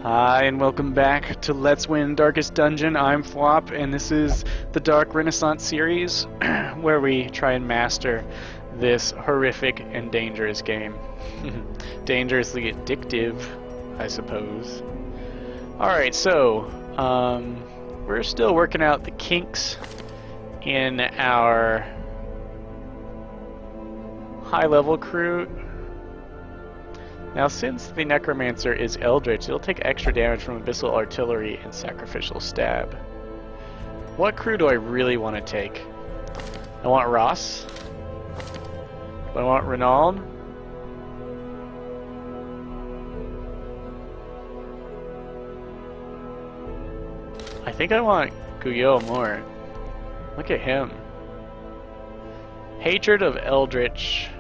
Hi, and welcome back to Let's Win Darkest Dungeon. I'm Flop, and this is the Dark Renaissance series, where we try and master this horrific and dangerous game. Dangerously addictive, I suppose. Alright, so, we're still working out the kinks in our high-level crew. Now, since the Necromancer is Eldritch, it'll take extra damage from Abyssal Artillery and Sacrificial Stab. What crew do I really want to take? I want Ross. Do I want Renaud? I think I want Guyot more. Look at him. Hatred of Eldritch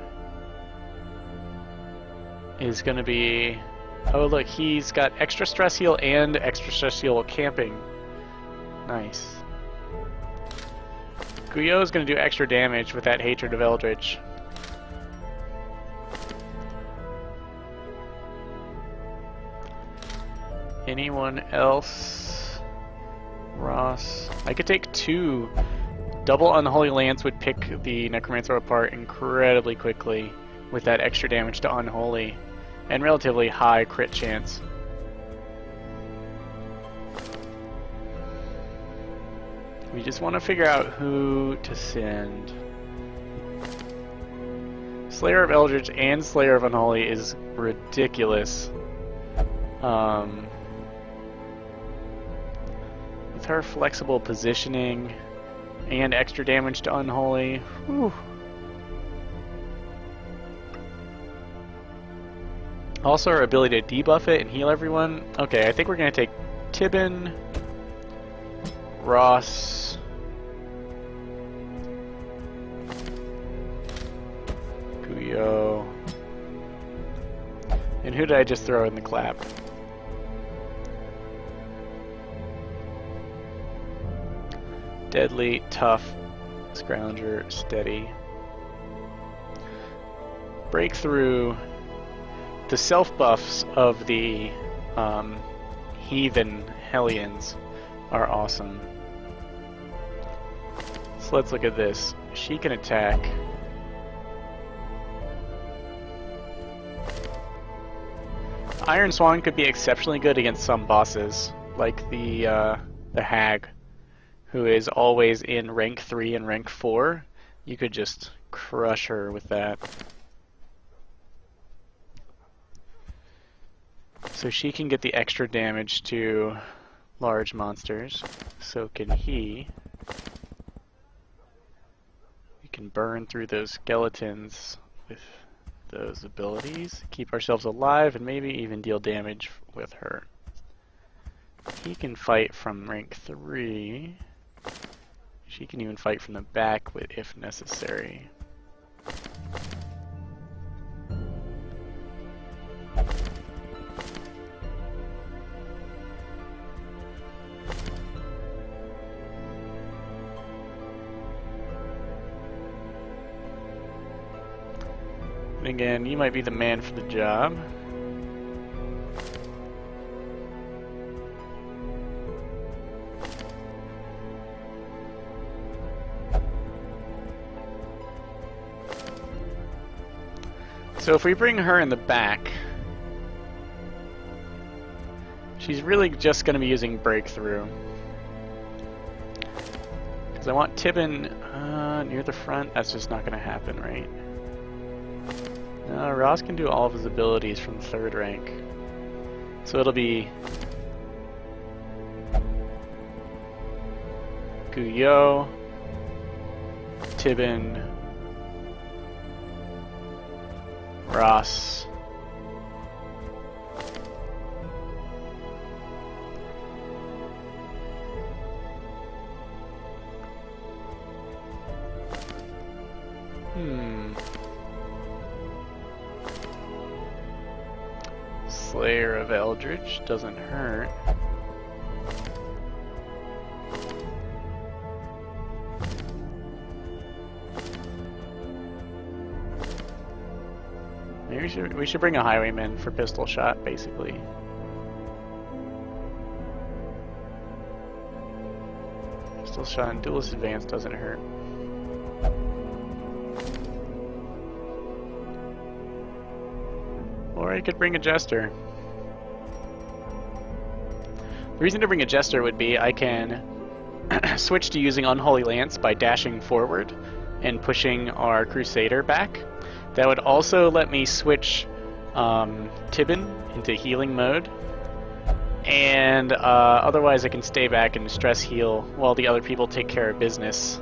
is going to be... Oh look, he's got extra stress heal and extra stress heal camping. Nice. Guyot is going to do extra damage with that Hatred of Eldritch. Anyone else? Ross. I could take two. Double Unholy Lance would pick the Necromancer apart incredibly quickly with that extra damage to Unholy and relatively high crit chance. We just want to figure out who to send. Slayer of Eldritch and Slayer of Unholy is ridiculous. With her flexible positioning and extra damage to Unholy, whew. Also, our ability to debuff it and heal everyone. Okay, I think we're going to take Tibin, Ross, Guyot, and who did I just throw in the clap? Deadly, tough, scrounger, steady. Breakthrough. The self-buffs of the heathen Hellions are awesome. So let's look at this. She can attack. Iron Swan could be exceptionally good against some bosses, like the Hag, who is always in rank 3 and rank 4. You could just crush her with that. So she can get the extra damage to large monsters. So can he. We can burn through those skeletons with those abilities, keep ourselves alive, and maybe even deal damage with her. He can fight from rank 3. She can even fight from the back if necessary. Again, you might be the man for the job. So if we bring her in the back, she's really just going to be using Breakthrough. Because I want Tibin near the front. That's just not going to happen, right? Ross can do all of his abilities from 3rd rank. So it'll be Guyot, Tibin, Ross, Slayer of Eldritch doesn't hurt. Maybe we should bring a highwayman for pistol shot, basically. Pistol shot and duelist advance doesn't hurt. Or I could bring a jester. The reason to bring a jester would be I can switch to using Unholy Lance by dashing forward and pushing our Crusader back. That would also let me switch Tibin into healing mode. And otherwise I can stay back and stress heal while the other people take care of business.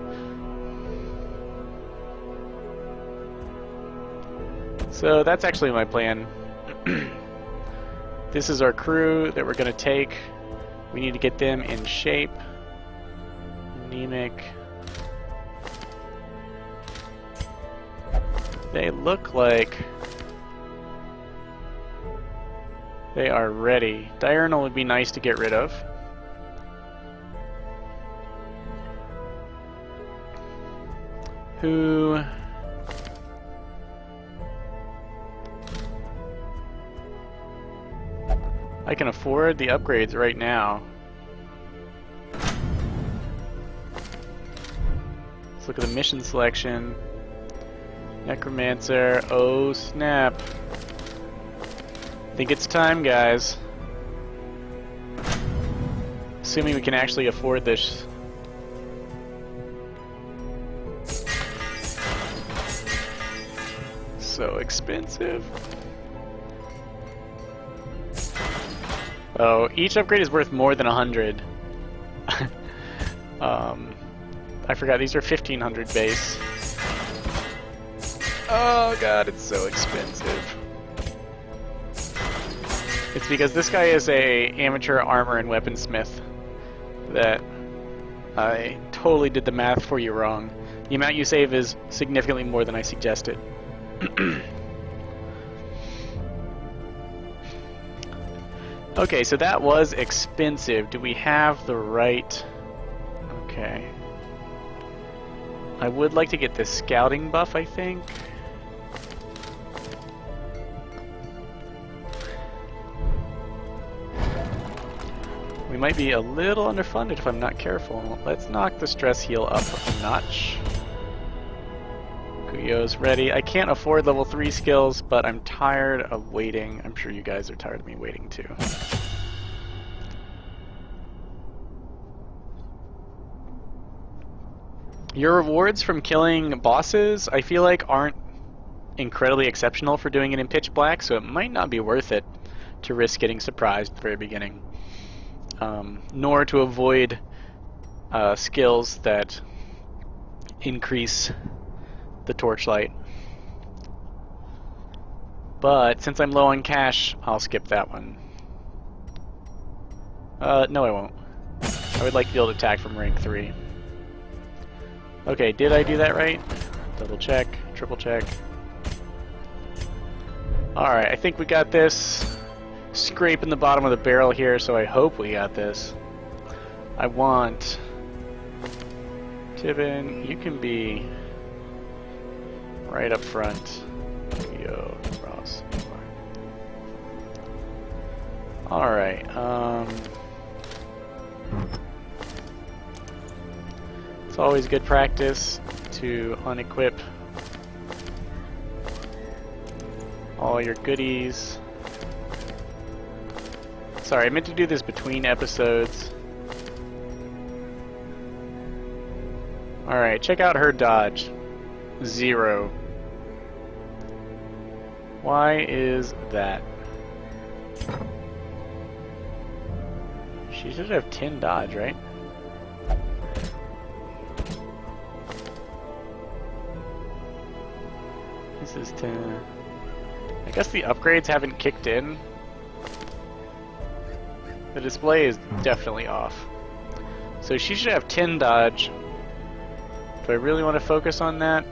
So that's actually my plan. This is our crew that we're going to take. We need to get them in shape. Anemic. They look like they are ready. Diurnal would be nice to get rid of. Who... I can afford the upgrades right now. Let's look at the mission selection. Necromancer. Oh snap. I think it's time, guys. Assuming we can actually afford this. So expensive. Oh, each upgrade is worth more than 100. I forgot these are 1500 base. Oh god, it's so expensive. It's because this guy is a amateur armor and weaponsmith that I totally did the math for you wrong. The amount you save is significantly more than I suggested. Okay, so that was expensive. Do we have the right... Okay. I would like to get this scouting buff, I think. We might be a little underfunded if I'm not careful. Let's knock the stress heal up a notch. Kuyo's ready. I can't afford level 3 skills, but I'm tired of waiting. I'm sure you guys are tired of me waiting too. Your rewards from killing bosses, I feel like, aren't incredibly exceptional for doing it in pitch black, so it might not be worth it to risk getting surprised at the very beginning. Nor to avoid skills that increase the torchlight. But since I'm low on cash, I'll skip that one. No I won't. I would like to be able to attack from rank 3. Okay, did I do that right? Double check, triple check. Alright, I think we got this. Scraping the bottom of the barrel here, so I hope we got this. I want... Tibin, you can be right up front. Yo, Ross. Alright, it's always good practice to unequip all your goodies. Sorry, I meant to do this between episodes. Alright, check out her dodge. 0. Why is that? She should have 10 dodge, right? This is 10. I guess the upgrades haven't kicked in. The display is definitely off. So she should have 10 dodge. Do I really want to focus on that?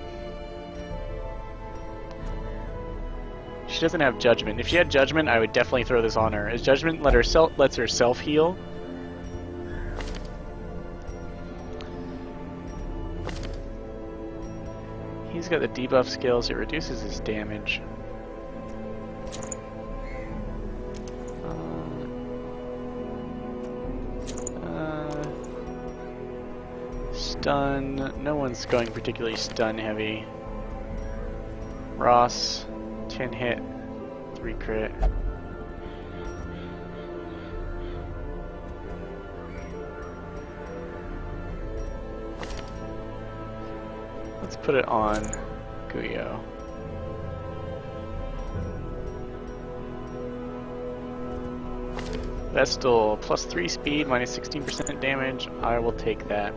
She doesn't have judgment. If she had judgment, I would definitely throw this on her. As judgment lets her self-heal. He's got the debuff skills. It reduces his damage. stun. No one's going particularly stun heavy. Ross, 10 hit, 3 crit. Let's put it on Guyo. Vestal, +3 speed, -16% damage. I will take that.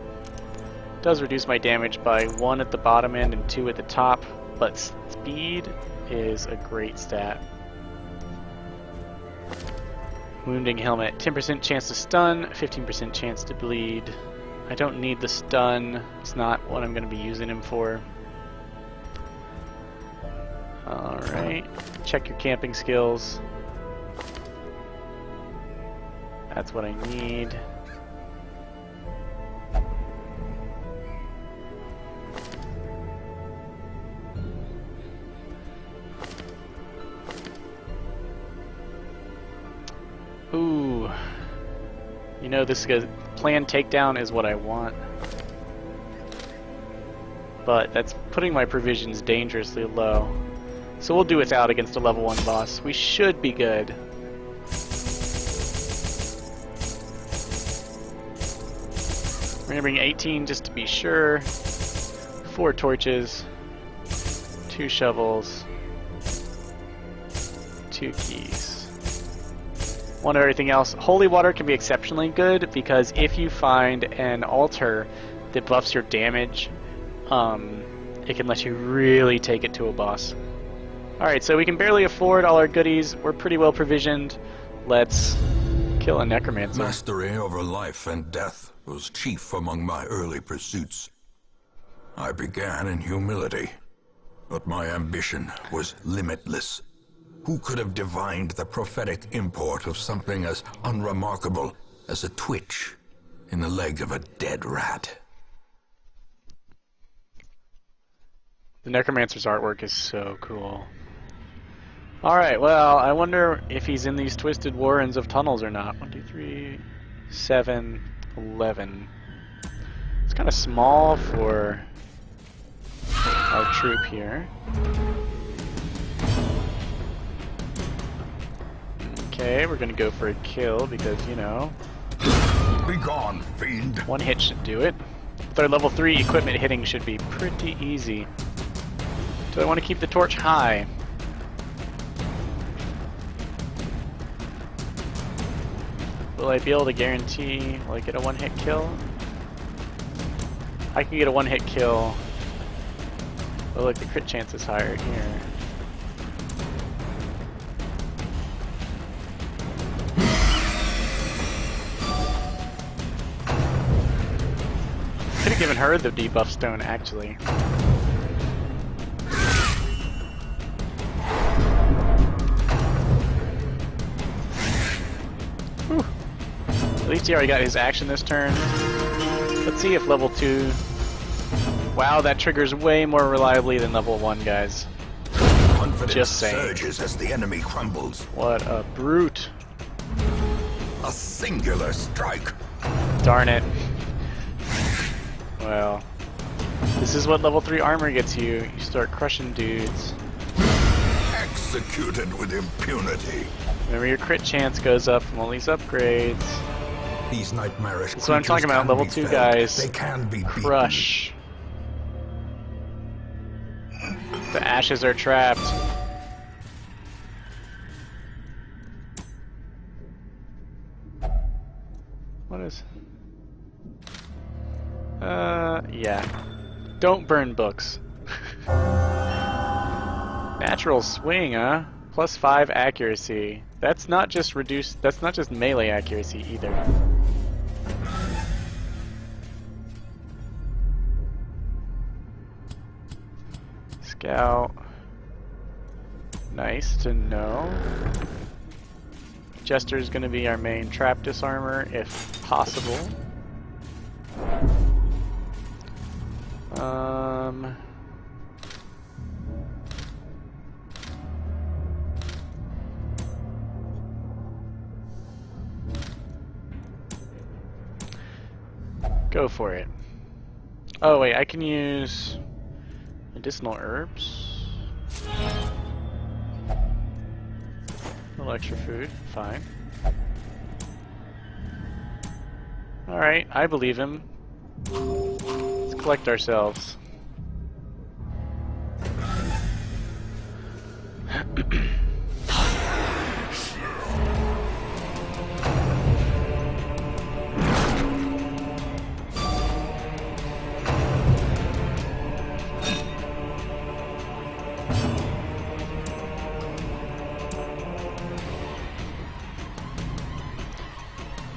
Does reduce my damage by 1 at the bottom end and 2 at the top, but speed is a great stat. Wounding helmet, 10% chance to stun, 15% chance to bleed. I don't need the stun, it's not what I'm going to be using him for. Alright, check your camping skills. That's what I need. Ooh. You know, this planned takedown is what I want. But that's putting my provisions dangerously low. So we'll do without against a level 1 boss. We should be good. We're gonna bring 18 just to be sure. 4 torches, 2 shovels, 2 keys. One of everything else. Holy water can be exceptionally good because if you find an altar that buffs your damage, it can let you really take it to a boss. Alright, so we can barely afford all our goodies. We're pretty well provisioned. Let's kill a Necromancer. Mastery over life and death was chief among my early pursuits. I began in humility, but my ambition was limitless. Who could have divined the prophetic import of something as unremarkable as a twitch in the leg of a dead rat? The Necromancer's artwork is so cool. Alright, well, I wonder if he's in these twisted warrens of tunnels or not. 1, 2, 3, 7, 11. It's kind of small for our troop here. Okay, we're gonna go for a kill because, you know, Be gone, fiend. 1 hit should do it. With our level 3 equipment hitting should be pretty easy. Do I want to keep the torch high? Will I be able to guarantee, will I get a 1-hit kill? I can get a 1-hit kill. Oh look, the crit chance is higher here. Could have given her the debuff stone, actually. Whew. At least he already got his action this turn. Let's see if level 2... Wow, that triggers way more reliably than level 1, guys. Confidence Just saying. surges as the enemy crumbles. What a brute. A singular strike. Darn it. Well, this is what level 3 armor gets you. You start crushing dudes. Executed with impunity. Remember, your crit chance goes up from all these upgrades. These nightmarish That's what I'm talking creatures about. can Level be 2 felled. guys. They can be beaten. Crush. The ashes are trapped. What is... yeah. Don't burn books. Natural swing, huh? +5 accuracy. That's not just reduced, that's not just melee accuracy either. Scout. Nice to know. Jester's gonna be our main trap disarmer if possible. Go for it. Oh wait, I can use medicinal herbs. A little extra food, fine. Alright, I believe him. Let's collect ourselves.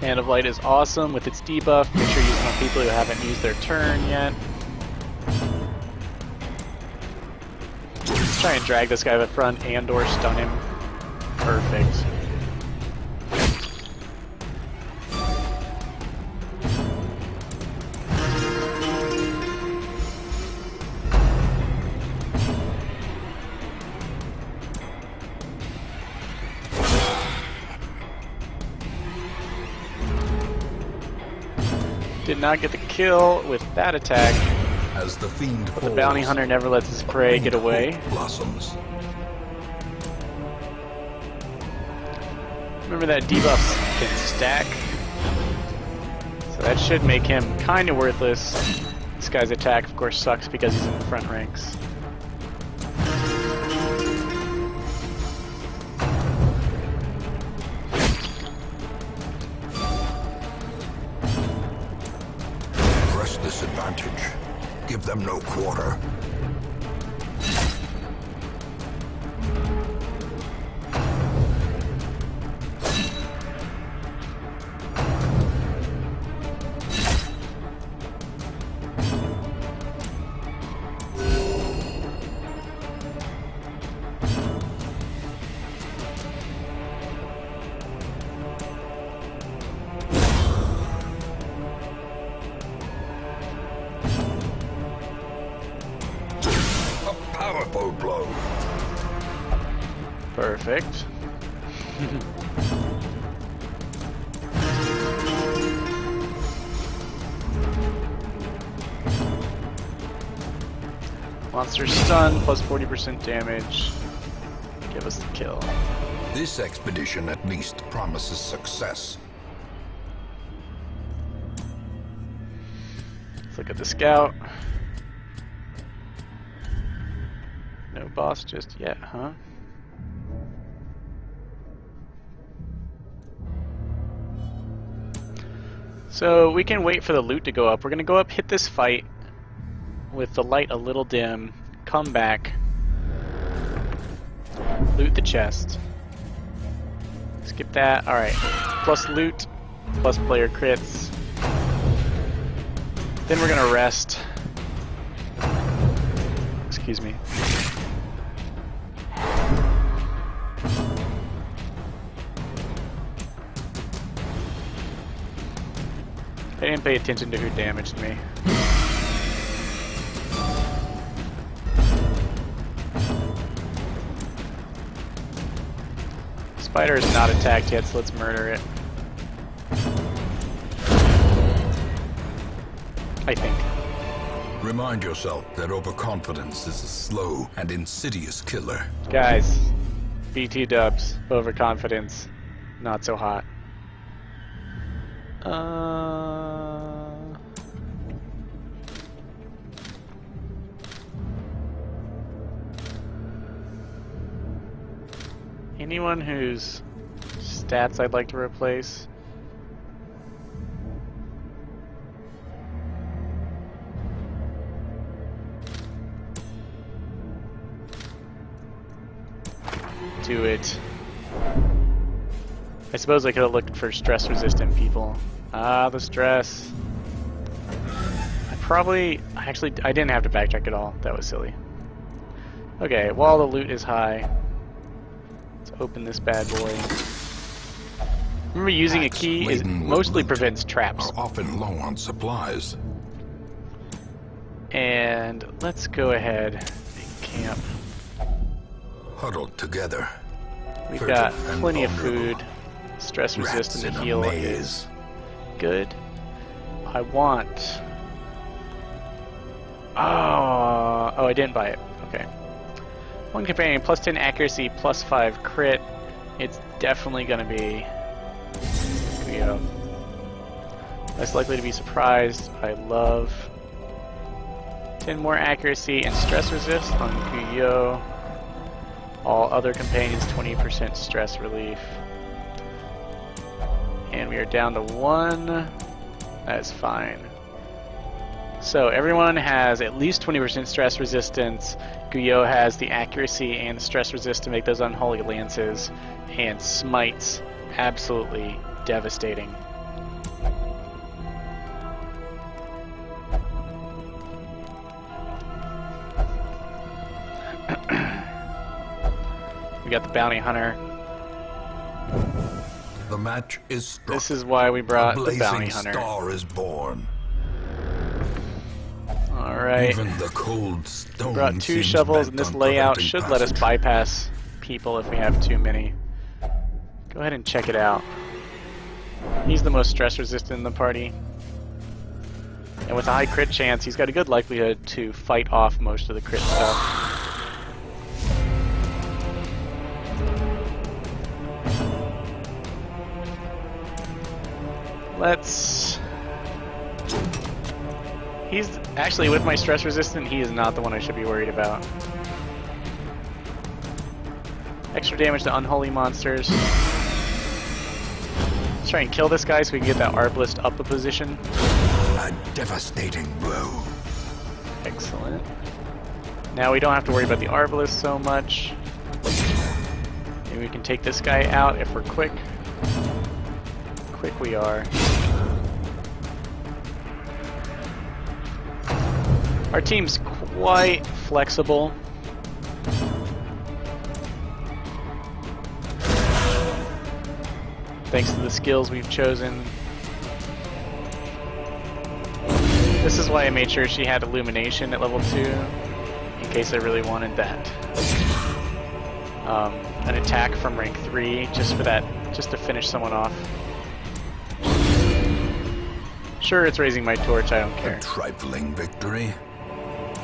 Hand of Light is awesome with its debuff. Make sure you use it on people who haven't used their turn yet. Let's try and drag this guy to the front and or stun him. Perfect. Did not get the kill with that attack. As the fiend But falls, the bounty hunter never lets his prey get away. blossoms. Remember that debuffs can stack. So that should make him kind of worthless. This guy's attack, of course, sucks because he's in the front ranks. Press this advantage. Give them no quarter. Powerful blow. Perfect. Monster stun plus 40% damage. Give us the kill. This expedition at least promises success. Let's look at the scout. No boss just yet, huh? So we can wait for the loot to go up. We're gonna go up, hit this fight with the light a little dim, come back, loot the chest. Skip that. Alright. Plus loot, plus player crits. Then we're gonna rest. Excuse me. I didn't pay attention to who damaged me. Spider is not attacked yet, so let's murder it. I think. Remind yourself that overconfidence is a slow and insidious killer. Guys, BT dubs, overconfidence, not so hot. Anyone whose stats I'd like to replace? Do it. I suppose I could have looked for stress-resistant people. Ah, the stress. I didn't have to backtrack at all. That was silly. Okay, while the loot is high, let's open this bad boy. Remember, using a key mostly prevents traps. Are often low on supplies. And let's go ahead and camp. Huddled together. We've got furtive and plenty of vulnerable. food. Stress Rats resistant in a heal maze. is good. I want Oh, I didn't buy it. Okay. One companion, plus 10 accuracy, plus 5 crit. It's definitely going to be Kuyo. Less likely to be surprised. I love 10 more accuracy and stress resist on Kuyo. All other companions 20% stress relief. And we are down to 1. That's fine. So everyone has at least 20% stress resistance. Guyo has the accuracy and the stress resist to make those unholy lances. And smites, absolutely devastating. We got the bounty hunter. The match is struck. This is why we brought the bounty hunter. Star is born. All right. Even the cold stone. We brought 2 shovels, and this layout should let us bypass people if we have too many. Go ahead and check it out. He's the most stress resistant in the party. And with a high crit chance, he's got a good likelihood to fight off most of the crit stuff. He's actually, with my stress resistant, he is not the one I should be worried about. Extra damage to unholy monsters. Let's try and kill this guy so we can get that Arbalist up a position. A devastating blow. Excellent. Now we don't have to worry about the Arbalist so much. Maybe we can take this guy out if we're quick. Quick we are. Our team's quite flexible. Thanks to the skills we've chosen. This is why I made sure she had Illumination at level 2, in case I really wanted that. An attack from rank 3, just for that, just to finish someone off. Sure, it's raising my torch, I don't care. A trifling victory.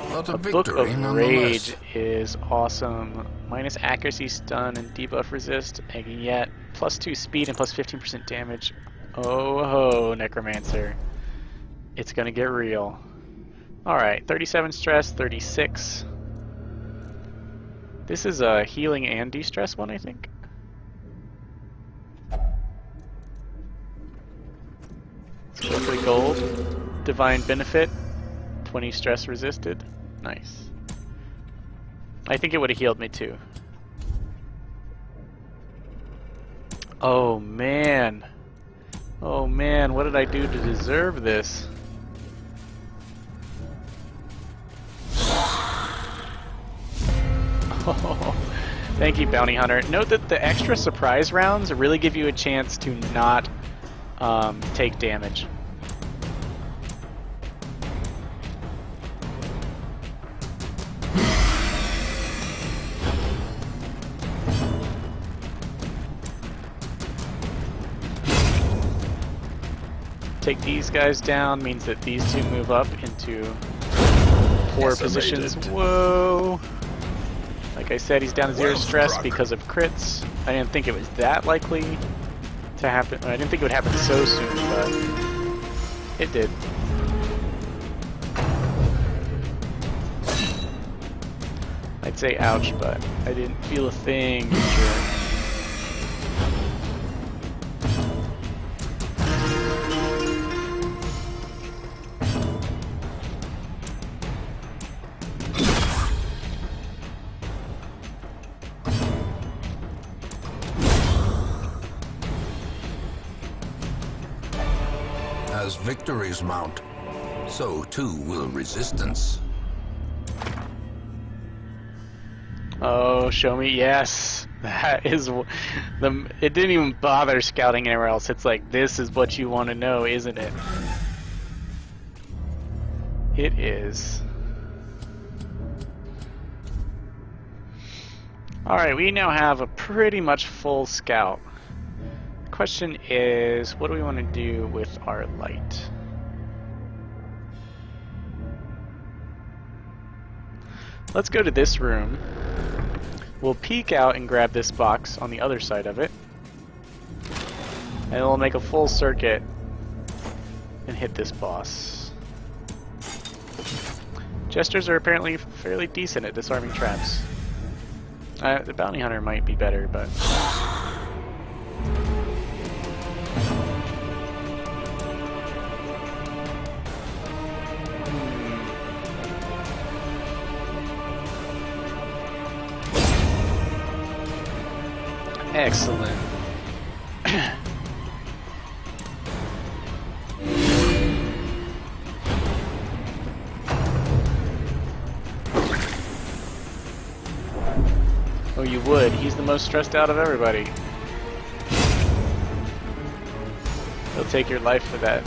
But a Book victory of nonetheless. Rage is awesome. Minus accuracy, stun, and debuff resist, and yet plus 2 speed and plus 15% damage. Oh ho, Necromancer. It's gonna get real. Alright, 37 stress, 36. This is a healing and de-stress one, I think. It's roughly gold. Divine Benefit, 20 stress resisted. Nice. I think it would have healed me too. Oh man. Oh man, what did I do to deserve this? Oh, thank you, Bounty Hunter. Note that the extra surprise rounds really give you a chance to not take damage. Take these guys down means that these two move up into poor positions. Whoa! Like I said, he's down to 0 stress because of crits. I didn't think it was that likely to happen. I didn't think it would happen so soon, but it did. I'd say ouch, but I didn't feel a thing. Sure. As victories mount, so too will resistance. Oh, show me. Yes. That is the. It didn't even bother scouting anywhere else. It's like, this is what you want to know, isn't it? It is. Alright, we now have a pretty much full scout. Question is, what do we want to do with our light? Let's go to this room. We'll peek out and grab this box on the other side of it. And we'll make a full circuit and hit this boss. Jesters are apparently fairly decent at disarming traps. The bounty hunter might be better, but... Excellent. Oh, you would. He's the most stressed out of everybody. He'll take your life for that.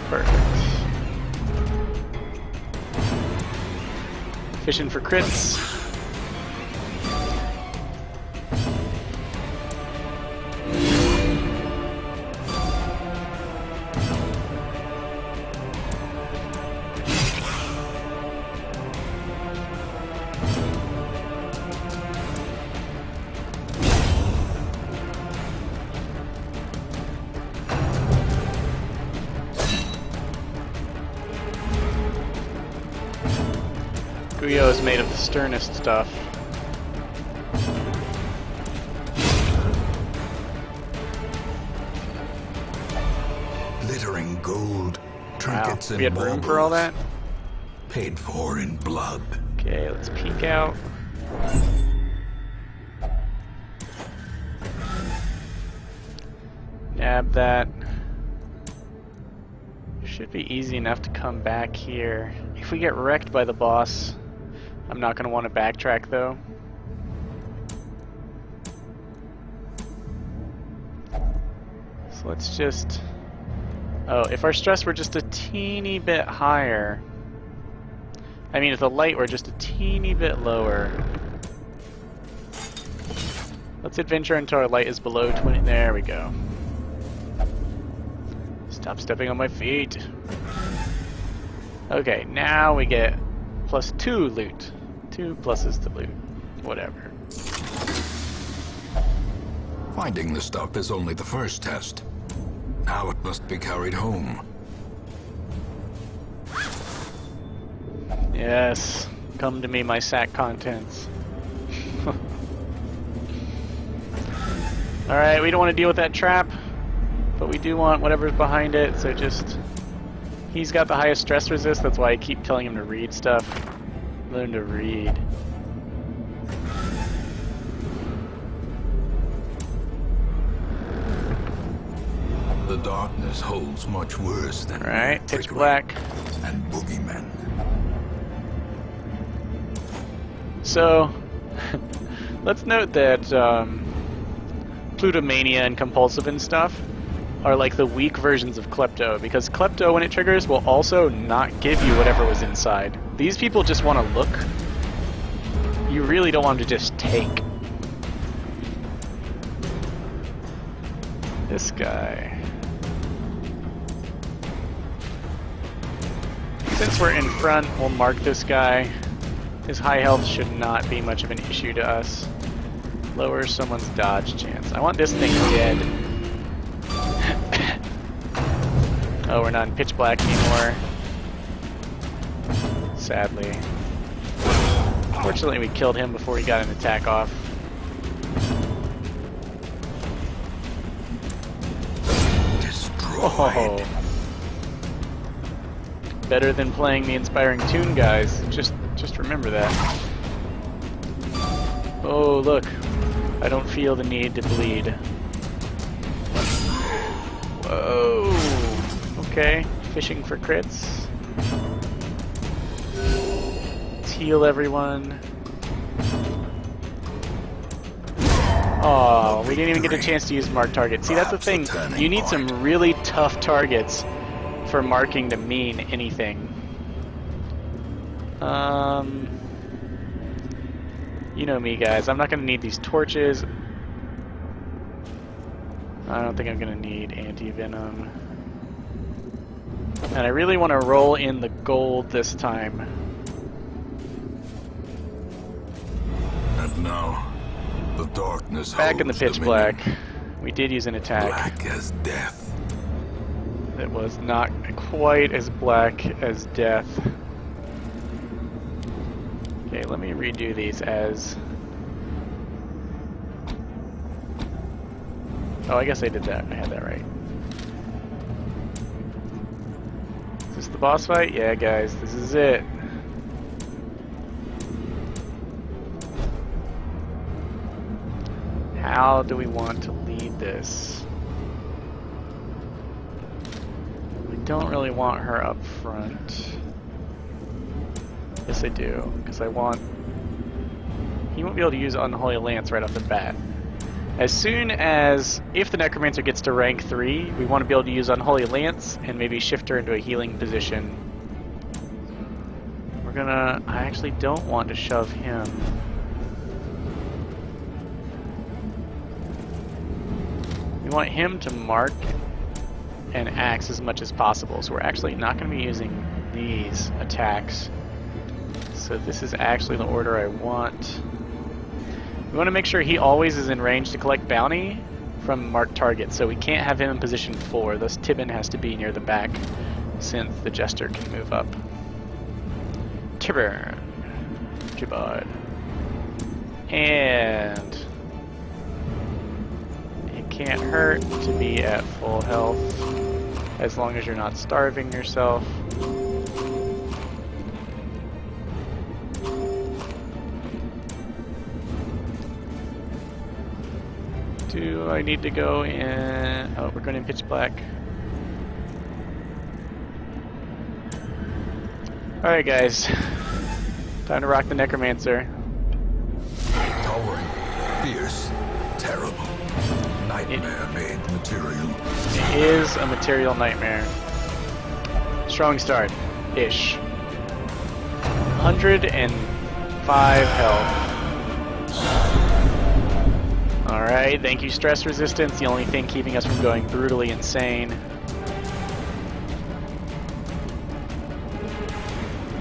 Perfect. Fishing for crits. Guyo is made of the sternest stuff. Glittering gold, trinkets Wow. We and had room baubles, for all that? paid for in blood. Okay, let's peek out. Nab that. Should be easy enough to come back here. If we get wrecked by the boss, I'm not going to want to backtrack though. So let's just... Oh, if our stress were just a teeny bit higher... I mean, if the light were just a teeny bit lower... Let's adventure until our light is below 20... There we go. Stop stepping on my feet. Okay, now we get +2 loot. 2 pluses to loot. Whatever. Finding the stuff is only the first test. Now it must be carried home. Yes. Come to me, my sack contents. Alright, we don't want to deal with that trap. But we do want whatever's behind it, so just... He's got the highest stress resist, that's why I keep telling him to read stuff. Learn to read. The darkness holds much worse than Alright, pitch trickery black. and boogeymen. So, let's note that Plutomania and Compulsive and stuff are like the weak versions of Klepto, because Klepto, when it triggers, will also not give you whatever was inside. These people just want to look. You really don't want them to just take. This guy. Since we're in front, we'll mark this guy. His high health should not be much of an issue to us. Lowers someone's dodge chance. I want this thing dead. Oh, we're not in pitch black anymore. Sadly. Fortunately, we killed him before he got an attack off. Destroyed. Oh. Better than playing the Inspiring Tune guys. Just remember that. Oh, look. I don't feel the need to bleed. Whoa. Okay. Fishing for crits. Let's heal everyone. Oh, we didn't even get a chance to use mark target. See, that's the thing. You need some really tough targets for marking to mean anything. You know me, guys. I'm not going to need these torches. I don't think I'm gonna need anti-venom. And I really want to roll in the gold this time. And now, the darkness Back in the holds pitch dominion. black. We did use an attack. Black as death. That was not quite as black as death. Okay, let me redo these as... Oh, I guess I did that. I had that right. Is this the boss fight? Yeah, guys, this is it. How do we want to lead this? We don't really want her up front. Yes, I do, because I want... He won't be able to use Unholy Lance right off the bat. As soon as, if the Necromancer gets to rank 3, we want to be able to use Unholy Lance and maybe shift her into a healing position. We're gonna... I actually don't want to shove him. We want him to mark and axe as much as possible, so we're actually not going to be using these attacks. So this is actually the order I want. We want to make sure he always is in range to collect bounty from marked targets, so we can't have him in position 4. Thus Tibin has to be near the back since the Jester can move up. Tibin. Jibard. And it can't hurt to be at full health as long as you're not starving yourself. Do I need to go in... Oh, we're going in pitch black. Alright guys, time to rock the Necromancer. Towering, fierce, terrible. Nightmare-made material. It is a material nightmare. Strong start. Ish. 105 health. Alright, thank you stress resistance, the only thing keeping us from going brutally insane.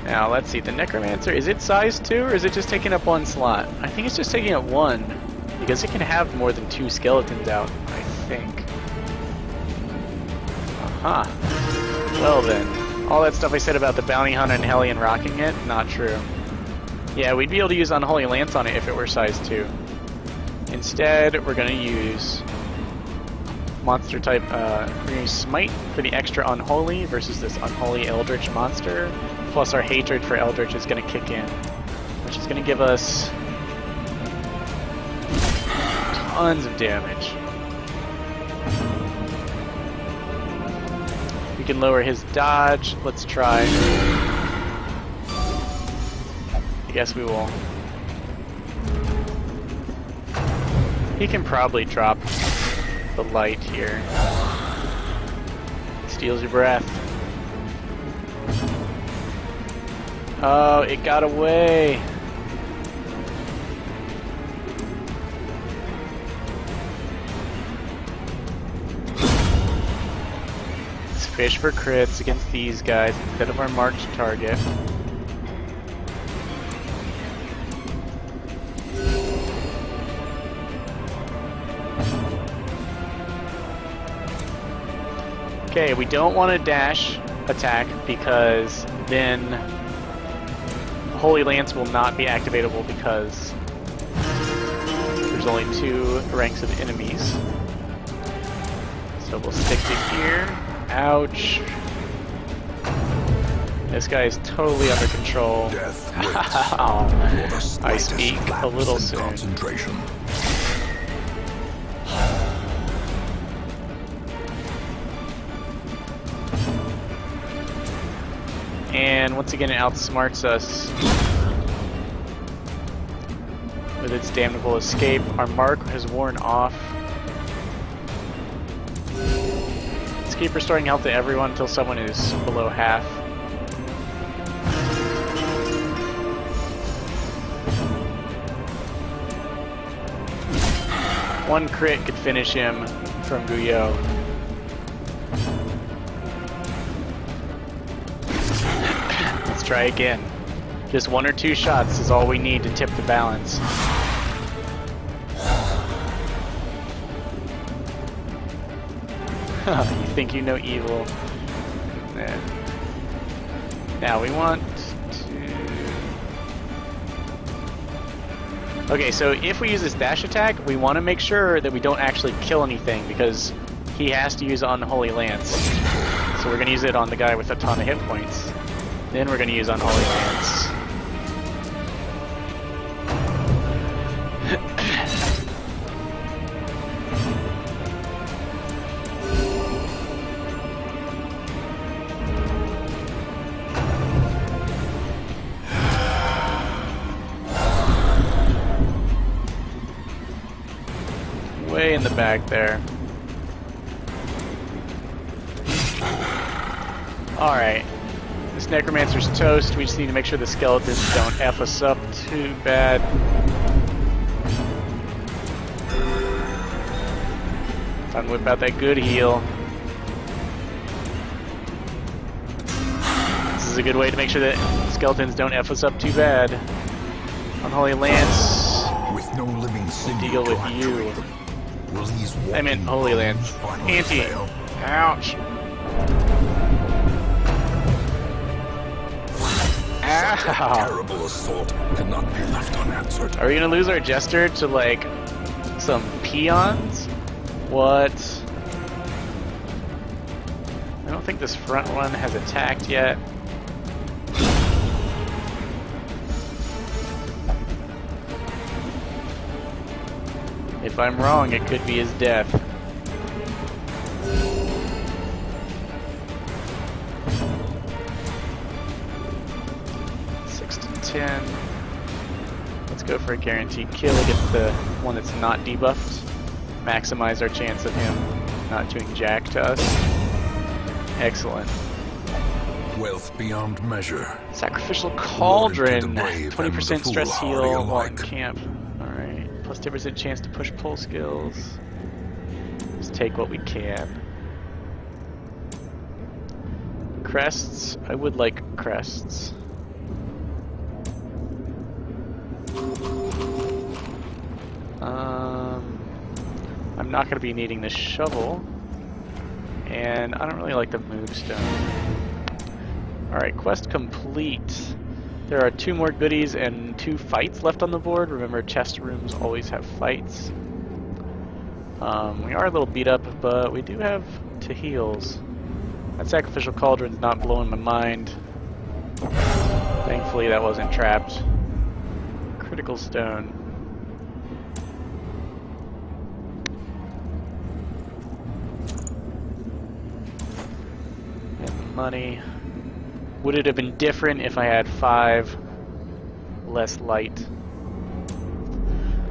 Now let's see, the Necromancer, is it size 2 or is it just taking up 1 slot? I think it's just taking up 1, because it can have more than 2 skeletons out, I think. Aha. Well then, all that stuff I said about the Bounty Hunter and Hellion rocking it, not true. Yeah, we'd be able to use Unholy Lance on it if it were size 2. Instead, we're going to use monster type, we're going to use Smite for the extra Unholy versus this Unholy Eldritch monster. Plus our hatred for Eldritch is going to kick in, which is going to give us tons of damage. We can lower his dodge. Let's try. I guess we will. He can probably drop the light here. Steals your breath. Oh, it got away. Let's fish for crits against these guys instead of our marked target. Okay, we don't want to dash attack because then Holy Lance will not be activatable because there's only 2 ranks of enemies. So we'll stick to here. Ouch. This guy is totally under control. I speak a little soon. Concentration. And once again, it outsmarts us with its damnable escape. Our mark has worn off. Let's keep restoring health to everyone until someone is below half. One crit could finish him. from Guyot. Let's try again. Just 1 or 2 shots is all we need to tip the balance. You think you know evil. Now we want to... Okay, so if we use this dash attack, we want to make sure that we don't actually kill anything, because he has to use Unholy Lance. So we're going to use it on the guy with a ton of hit points. Then we're going to use Unholy Lance. Way in the back there. Alright. This Necromancer's toast. We just need to make sure the skeletons don't F us up too bad. Time to whip out that good heal. This is a good way to make sure that skeletons don't F us up too bad. Unholy Lance. With no living Deal with you. I meant Holy Lance. Anti. Ouch. Ow. Terrible assault cannot be left unanswered. Are we gonna lose our Jester to like some peons? What? I don't think this front one has attacked yet. If I'm wrong, it could be his death. Six to 10. Let's go for a guaranteed kill against the one that's not debuffed. Maximize our chance of him not doing jack to us. Excellent. Wealth beyond measure. Sacrificial Cauldron. Brave 20% stress and the heal foolhardy while in alike. camp. Alright. Plus 10% chance to push pull skills. Just take what we can. Crests. I would like crests. I'm not going to be needing this shovel. And I don't really like the movestone. Alright, quest complete. There are 2 more goodies and 2 fights left on the board. Remember, chest rooms always have fights. We are a little beat up, but we do have 2 heals. That Sacrificial Cauldron's not blowing my mind. Thankfully that wasn't trapped. Critical Stone. And money. Would it have been different if I had 5 less light?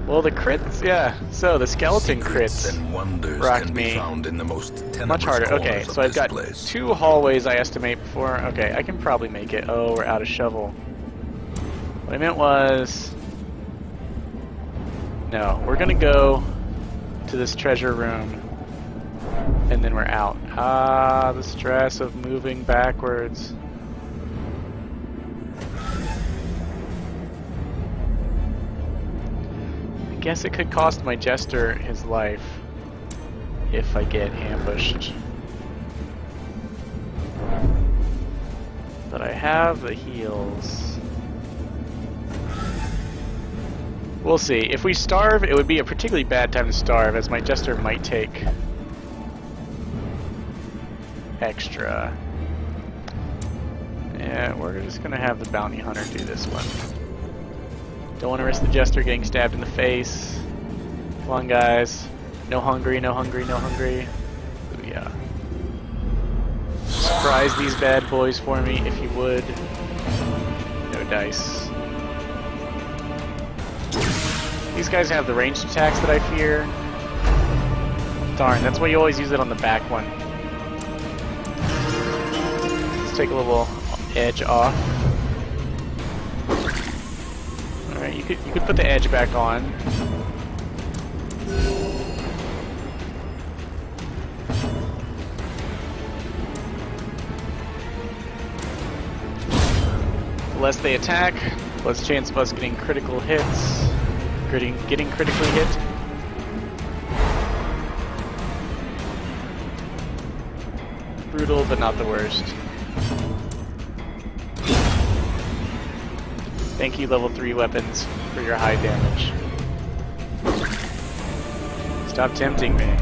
Well, the crits, yeah. So the skeleton Secrets crits and wonders rocked can be me found in the most much harder. tenebrous Okay, corners so of I've got this place. 2 hallways I estimate before. Okay, I can probably make it. Oh, we're out of shovel. What I meant was... No, we're gonna go to this treasure room and then we're out. Ah, the stress of moving backwards. I guess it could cost my Jester his life if I get ambushed. But I have the heals. We'll see. If we starve, it would be a particularly bad time to starve, as my Jester might take extra. Yeah, we're just gonna have the Bounty Hunter do this one. Don't want to risk the Jester getting stabbed in the face. Come on, guys. No hungry, no hungry, no hungry. Ooh, yeah. Surprise these bad boys for me, if you would. No dice. These guys have the ranged attacks that I fear. Darn, that's why you always use it on the back one. Let's take a little edge off. Alright, you could put the edge back on. less they attack, less chance of us getting critical hits. Getting critically hit. Brutal, but not the worst. Thank you, level 3 weapons, for your high damage. Stop tempting me.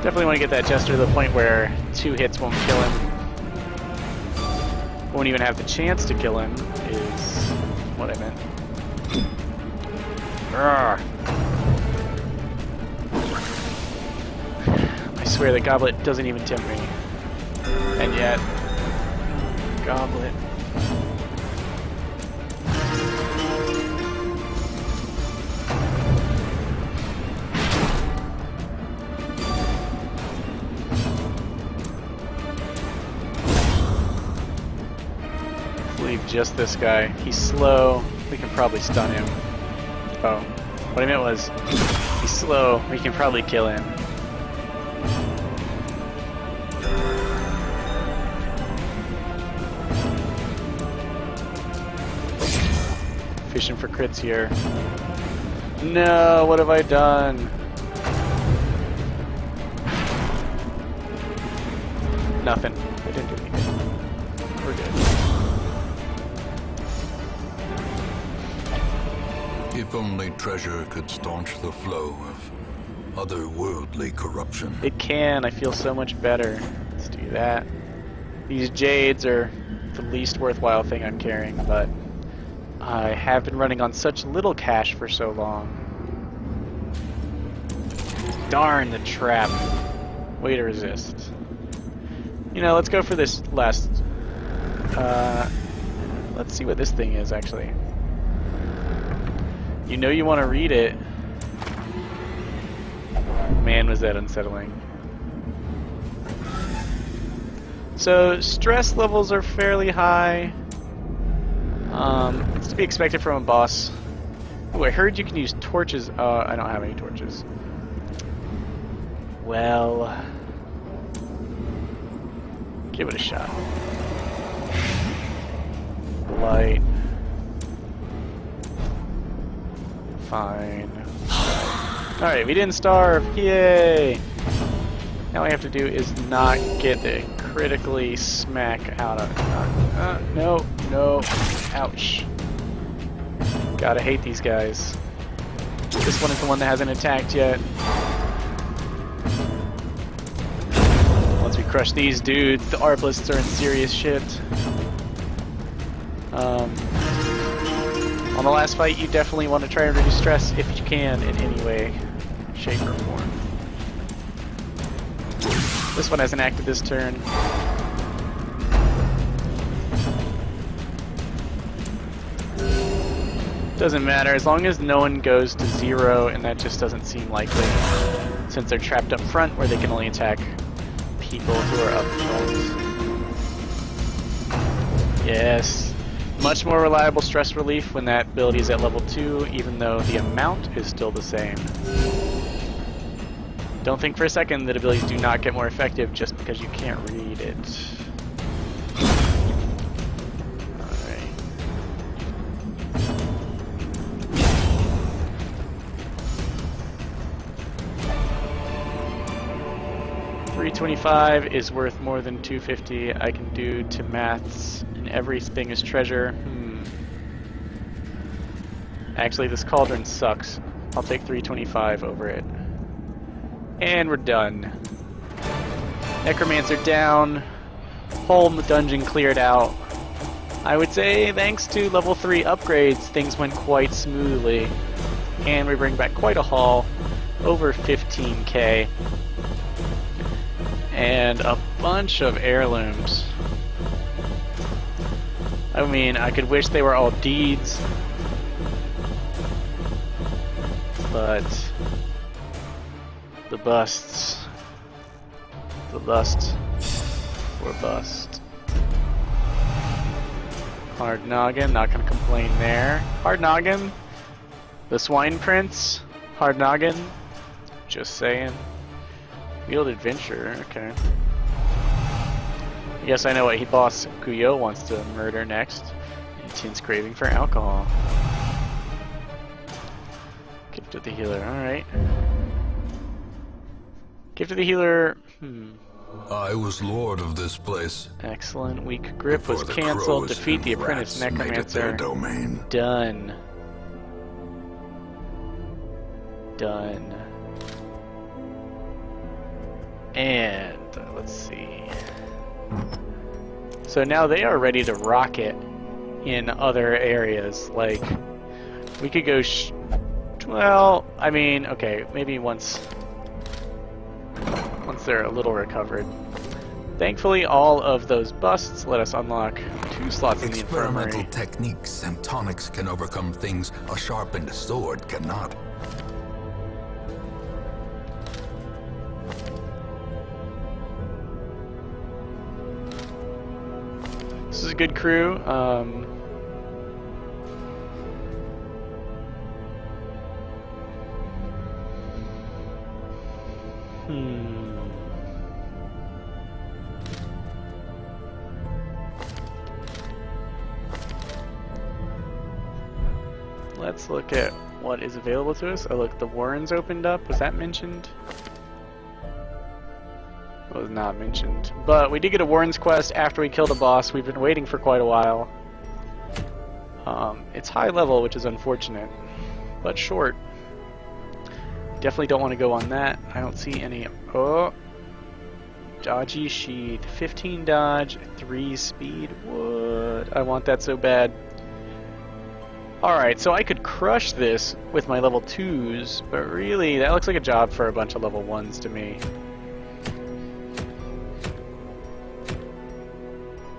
Definitely want to get that Jester to the point where 2 hits won't kill him. Won't even have the chance to kill him, is what I meant. Urgh. I swear the Goblet doesn't even tempt me. And yet, Goblet. Leave just this guy. He's slow. We can probably stun him. Oh, what I meant was, he's slow. We can probably kill him. Fishing for crits here. No, what have I done? Nothing. I didn't do anything. We're good. If only treasure could staunch the flow of otherworldly corruption. It can. I feel so much better. Let's do that. These jades are the least worthwhile thing I'm carrying, but I have been running on such little cash for so long. Darn the trap. Way to resist. You know, let's go for this last... let's see what this thing is, actually. You know you want to read it. Man, was that unsettling. So, stress levels are fairly high. It's to be expected from a boss. Oh, I heard you can use torches. I don't have any torches. Well, give it a shot. Light. Fine. Alright, we didn't starve. Yay! Now all we have to do is not get the critically smack out of... no, no. Ouch. Gotta hate these guys. This one is the one that hasn't attacked yet. Once we crush these dudes, the Arbalists are in serious shit. On the last fight, you definitely want to try and reduce stress if you can in any way, shape, or form. This one hasn't acted this turn. Doesn't matter, as long as no one goes to 0, and that just doesn't seem likely, since they're trapped up front where they can only attack people who are up front. Yes. Much more reliable stress relief when that ability is at level 2, even though the amount is still the same. Don't think for a second that abilities do not get more effective just because you can't read it. Alright. $325 is worth more than $250. I can do to maths. Everything is treasure. Actually, this cauldron sucks. I'll take 325 over it. And we're done. Necromancer down. Whole dungeon cleared out. I would say thanks to level 3 upgrades, things went quite smoothly. And we bring back quite a haul. Over 15k. And a bunch of heirlooms. I mean, I could wish they were all deeds, but the busts, the lust for bust. Hard noggin, not gonna complain there. Hard noggin, the swine prince, hard noggin, Just saying. Field adventure, okay. Yes, I know what boss Kuyo wants to murder next. Intense craving for alcohol. Gift of the healer, alright. Gift of the healer, I was lord of this place. Excellent. Weak grip Before was the cancelled. crows Defeat and the apprentice rats made it their necromancer. domain. Done. Done. And let's see. So now they are ready to rocket in other areas. Like, we could go. Well, I mean, okay, maybe once they're a little recovered. Thankfully, all of those busts let us unlock 2 slots in the infirmary. Experimental techniques and tonics can overcome things a sharpened sword cannot. This is a good crew. Let's look at what is available to us. Oh look, the Warrens opened up. Was that mentioned? It was not mentioned. But we did get a Warrens quest after we killed a boss. We've been waiting for quite a while. It's high level, which is unfortunate, but short. Definitely don't want to go on that. I don't see any. Oh! Dodgy sheath. 15 dodge, 3 speed. What? I want that so bad. Alright, so I could crush this with my level 2s, but really, that looks like a job for a bunch of level 1s to me.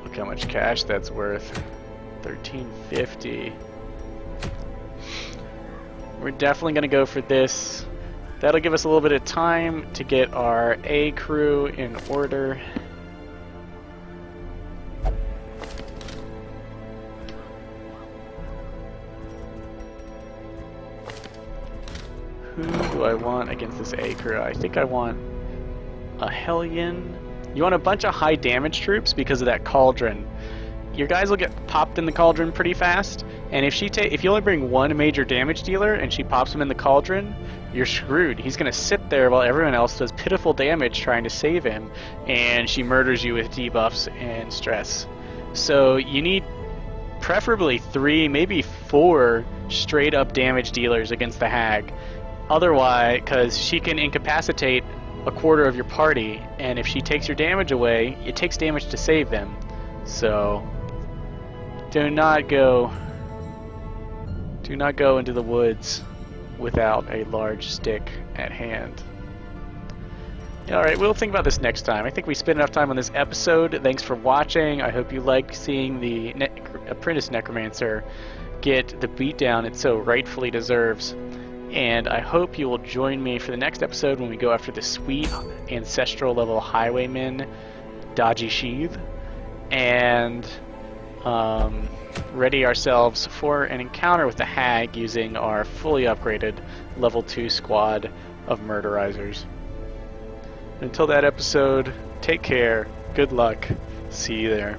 Look how much cash that's worth. $13.50. We're definitely going to go for this. That'll give us a little bit of time to get our A crew in order. Who do I want against this A crew? I think I want a Hellion. You want a bunch of high damage troops because of that cauldron. Your guys will get popped in the cauldron pretty fast, and if you only bring one major damage dealer and she pops him in the cauldron, you're screwed. He's gonna sit there while everyone else does pitiful damage trying to save him, and she murders you with debuffs and stress. So you need preferably 3, maybe 4 straight up damage dealers against the hag. Otherwise, because she can incapacitate a quarter of your party, and if she takes your damage away, it takes damage to save them. So do not go into the woods without a large stick at hand. Alright, we'll think about this next time. I think we spent enough time on this episode. Thanks for watching. I hope you liked seeing the apprentice necromancer get the beatdown it so rightfully deserves. And I hope you will join me for the next episode when we go after the sweet ancestral level highwayman Dodgy Sheath, and ready ourselves for an encounter with the hag using our fully upgraded level 2 squad of murderizers. Until that episode, take care, good luck, see you there.